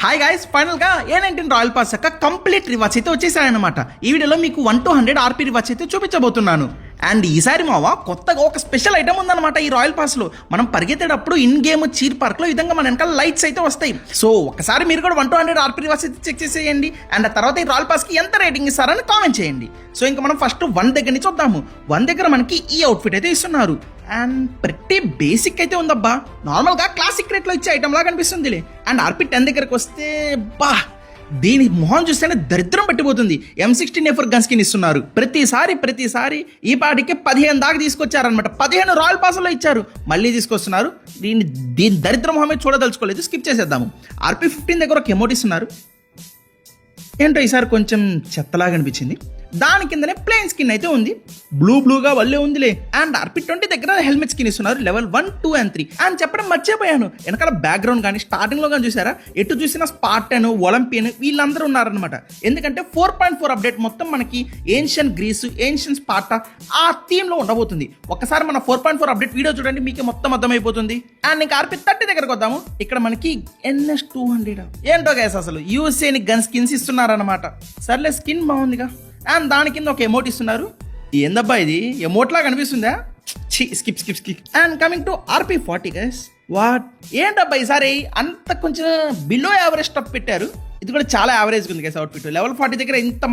Hi guys, final గా A19 royal pass యొక్క complete rewatch అయితే వచ్చేసాయన్నమాట. ఈ వీడియోలో మీకు 1 to 100 ఆర్పీ రివాచ్ అయితే చూపించబోతున్నాను. అండ్ ఈసారి మావా కొత్తగా ఒక స్పెషల్ ఐటమ్ ఉందన్నమాట ఈ రాయల్ పాస్ లో. మనం పరిగెత్తేటప్పుడు ఇన్ గేమ్ చీర్ పార్క్ లో ఈ విధంగా మన వెనకాల లైట్స్ అయితే వస్తాయి. సో ఒకసారి మీరు కూడా 1 to 100 ఆర్పీ రివాచ్ అయితే చెక్ చేసేయండి. అండ్ ఆ తర్వాత ఈ రాయల్ పాస్ కి ఎంత రేటింగ్ ఇస్తారని కామెంట్ చేయండి. సో ఇంకా మనం ఫస్ట్ 1 దగ్గర నుంచి చూద్దాము. 1 దగ్గర మనకి ఈ అవుట్ఫిట్ అయితే ఇస్తున్నారు. అండ్ ప్రతి బేసిక్ అయితే ఉందబ్బా. నార్మల్గా క్లాసిక్ రేట్లో ఇచ్చే ఐటమ్ లాగా అనిపిస్తుందిలే. అండ్ ఆర్పీ 10 దగ్గరకు వస్తే బా, దీని మొహం చూస్తేనే దరిద్రం పట్టిపోతుంది. M16A4 గన్ స్కిన్ ఇస్తున్నారు. ప్రతిసారి ఈ పాటికి 15 దాకా తీసుకొచ్చారనమాట. 15 రాయల్ పాస్లో ఇచ్చారు, మళ్ళీ తీసుకొస్తున్నారు. దీని దరిద్రం మొహమే చూడదలుచుకోలేదు, స్కిప్ చేసేద్దాము. ఆర్పీ 15 దగ్గర ఒక ఎమోట్ ఇస్తున్నారు. ఏంటో ఈసారి కొంచెం చెత్తలాగా అనిపించింది. దాని కిందనే ప్లెయిన్ స్కిన్ అయితే ఉంది, బ్లూగా వల్లే ఉందిలే. అండ్ ఆర్పీ 20 దగ్గర హెల్మెట్ స్కిన్ ఇస్తున్నారు, లెవెల్ 1, 2 and 3. అండ్ చెప్పడం మర్చిపోయాను, వెనకాల బ్యాక్గ్రౌండ్ కానీ స్టార్టింగ్ లో కానీ చూసారా, ఎటు చూసినా స్పార్టన్, ఒలింపియన్ వీళ్ళందరూ ఉన్నారనమాట. ఎందుకంటే 4.4 అప్డేట్ మొత్తం మనకి ఏన్షియన్ గ్రీస్, ఏన్షియన్ స్పార్టా ఆ థీమ్ లో ఉండబోతుంది. ఒకసారి మన 4.4 అప్డేట్ వీడియో చూడండి, మీకు మొత్తం అర్థమైపోతుంది. అండ్ ఇంకా ఆర్పీ 30 దగ్గరకు వద్దాము. ఇక్కడ మనకి NS200 ఏంటో గైస్, అసలు యూఎస్ఏని గన్ స్కిన్స్ ఇస్తున్నారనమాట. సర్లే, స్కిన్ బాగుందిగా. అండ్ దాని కింద ఒక ఎమోట్ ఇస్తున్నారు. ఏందబ్బా ఇది, ఎమోట్ లాగా అనిపిస్తుందా? Skip. And coming to RP 40 guys, what ఏంటబ్బా ఈసారి అంత కొంచెం బిలో యావరేజ్ స్టఫ్ పెట్టారు. ఇది కూడా చాలా యావరేజ్ ఉంది గైస్ అవుట్ఫిట్. లెవెల్ 40 దగ్గర ఇంత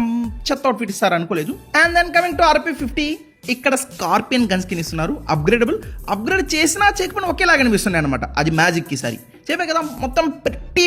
చెత్త అవుట్ఫిట్ ఇస్తారు అనుకోలేదు. And then coming to RP 50, ఇక్కడ స్కార్పియన్ గన్ స్కిన్ ఇస్తున్నారు. అప్గ్రేడ్ చేసినా చేయకపోయినా ఒకేలాగా అనిపిస్తున్నాయి అనమాట. అది మ్యాజిక్ ఈసారి చెప్పే కదా. మొత్తం ప్రతి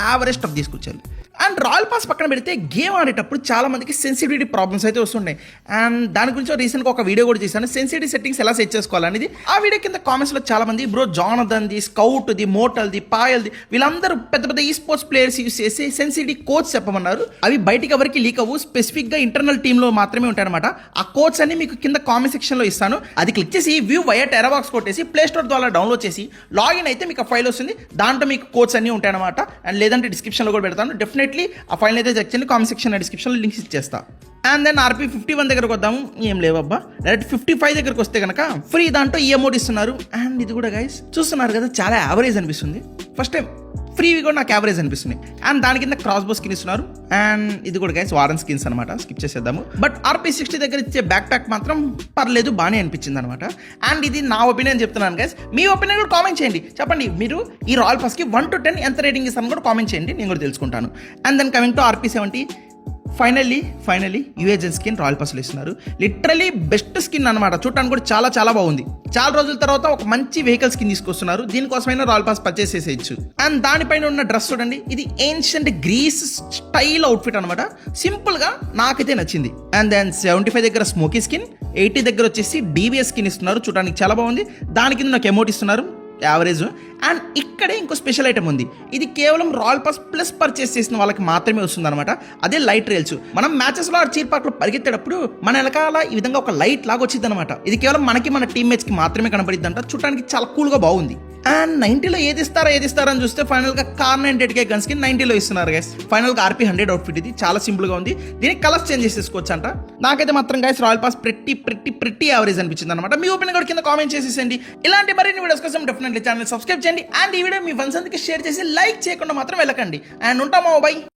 యావరేజ్ స్టఫ్ తీసుకొచ్చారు. అండ్ రాయల్ పాస్ పక్కన పెడితే గేమ్ ఆడేటప్పుడు చాలా మందికి సెన్సిటివిటీ ప్రాబ్లమ్స్ అయితే వస్తున్నాయి. అండ్ దాని గురించి రీసెంట్గా ఒక వీడియో కూడా చేశాను, సెన్సిటివిటీ సెట్టింగ్స్ ఎలా సెట్ చేసుకోవాలనేది. ఆ వీడియో కింద కామెంట్స్లో చాలా మంది బ్రో జానథన్ది, స్కౌట్ది, మోటల్ది, పాయల్ది వీళ్ళందరూ పెద్ద ఈ స్పోర్ట్స్ ప్లేయర్స్ యూస్ చేసి సెన్సిటివిటీ కోడ్స్ చెప్పమన్నారు. అవి బయటికి ఎవరికి లీక్ అవ్వు, స్పెసిఫిక్గా ఇంటర్నల్ టీంలో మాత్రమే ఉంటాయన్నమాట. ఆ కోడ్స్ అన్ని మీకు కింద కామెంట్ సెక్షన్లో ఇస్తాను. అది క్లిక్ చేసి వ్యూ వయా టెరాబాక్స్ కొట్టేసి ప్లే స్టోర్ ద్వారా డౌన్లోడ్ చేసి లాగిన్ అయితే మీకు ఆ ఫైల్ వస్తుంది. దాంట్లో మీకు కోడ్స్ అన్నీ ఉంటాయన్నమాట. అండ్ లేదంటే డిస్క్రిప్షన్లో కూడా పెడతాను. డెఫినెట్లీ ఆ ఫైల్ అయితే చెక్ చేయండి, కామెంట్ సెక్షన్ డిస్క్రిప్షన్లో లింక్స్ ఇచ్చేస్తా. అండ్ దెన్ ఆర్పీ 51 దగ్గరకు వద్దాము. ఏం లేవబ్బా. డైరెక్ట్ 55 దగ్గరకు వస్తే కనుక ఫ్రీ దాంట్లో ఈ అమౌంట్ ఇస్తున్నారు. అండ్ ఇది కూడా గైస్ చూస్తున్నారు కదా, చాలా యావరేజ్ అనిపిస్తుంది. ఫస్ట్ టైం ఫ్రీవి కూడా నాకు యావరేజ్ అనిపిస్తుంది. అండ్ దాని కింద క్రాస్ బో స్కిన్ ఇస్తున్నారు. అండ్ ఇది కూడా గైస్ వారన్ స్కిన్స్ అనమాట, స్కిప్ చేసేద్దాము. బట్ ఆర్పీ 60 దగ్గర ఇచ్చే బ్యాక్ ప్యాక్ మాత్రం పర్లేదు, బాగానే అనిపించింది అనమాట. అండ్ ఇది నా ఒపీనియన్ చెప్తున్నాను గైస్, మీ ఒపీనియన్ కూడా కామెంట్ చేయండి. చెప్పండి మీరు ఈ రాయల్ పాస్కి 1 to 10 ఎంత రేటింగ్ ఇస్తాను కూడా కామెంట్ చేయండి, నేను కూడా తెలుసుకుంటాను. And then coming to RP 70, finally యూఏజెన్ స్కిన్ రాయల్ పాస్లో ఇస్తున్నారు. లిటరలీ బెస్ట్ స్కిన్ అనమాట, చూడటానికి కూడా చాలా బాగుంది. చాలా రోజుల తర్వాత ఒక మంచి వెహికల్ స్కిన్ తీసుకొస్తున్నారు. దీనికోసమైనా రాయల్ పాస్ పర్చేస్ చేసేయచ్చు. అండ్ దానిపైన ఉన్న డ్రెస్ చూడండి, ఇది ఏన్షియంట్ గ్రీస్ స్టైల్ అవుట్ఫిట్ అనమాట. సింపుల్ గా నాకైతే నచ్చింది. అండ్ దెన్ 75 దగ్గర స్మోకీ స్కిన్, 80 దగ్గర వచ్చేసి DBS స్కిన్ ఇస్తున్నారు. చూడడానికి చాలా బాగుంది. దాని కింద నాకు ఎమోట్ ఇస్తున్నారు, యావరేజ్. అండ్ ఇక్కడే ఇంకో స్పెషల్ ఐటమ్ ఉంది. ఇది కేవలం రాయల్ పాస్ ప్లస్ పర్చేస్ చేసిన వాళ్ళకి మాత్రమే వస్తుంది అనమాట. అదే లైట్ రైల్స్. మనం మ్యాచెస్లో చీర్ పార్క్ లో పరిగెత్తేటప్పుడు మన వెనకాల ఈ విధంగా ఒక లైట్ లాగా వచ్చింది అనమాట. ఇది కేవలం మనకి మన టీమ్మేట్స్ కి మాత్రమే కనపడిద్ది అంట. చూడడానికి చాలా కూల్గా బాగుంది. అండ్ 90లో ఏది ఇస్తారని చూస్తే ఫైనల్ గా కార్ 98K గన్ స్కిన్ 90లో ఇస్తున్నారు గైస్. ఫైనల్ గా ఆర్పీ 100 అవుట్ఫిట్. ఇది చాలా సింపుల్ గా ఉంది. దీనికి కలర్స్ చేంజ్ చేసేసుకోవచ్చు అంట. నాకైతే మాత్రం గైస్ రాయల్ పాస్ ప్రతి యావరేజ్ అనిపించింది అనమాట. మీ ఒపీనియన్ కూడా కింద కామెంట్ చేసేసండి. ఇలాంటి మరిన్ని వీడియోస్ కోసం డెఫినెట్లీ ఛానల్ సబ్స్క్రైబ్ చేయండి. అండ్ ఈ వీడియో మీ ఫ్రెండ్స్ అందరికీ షేర్ చేసి లైక్ చేయకుండా మాత్రం వెళ్ళకండి. అండ్ ఉంటామా బై.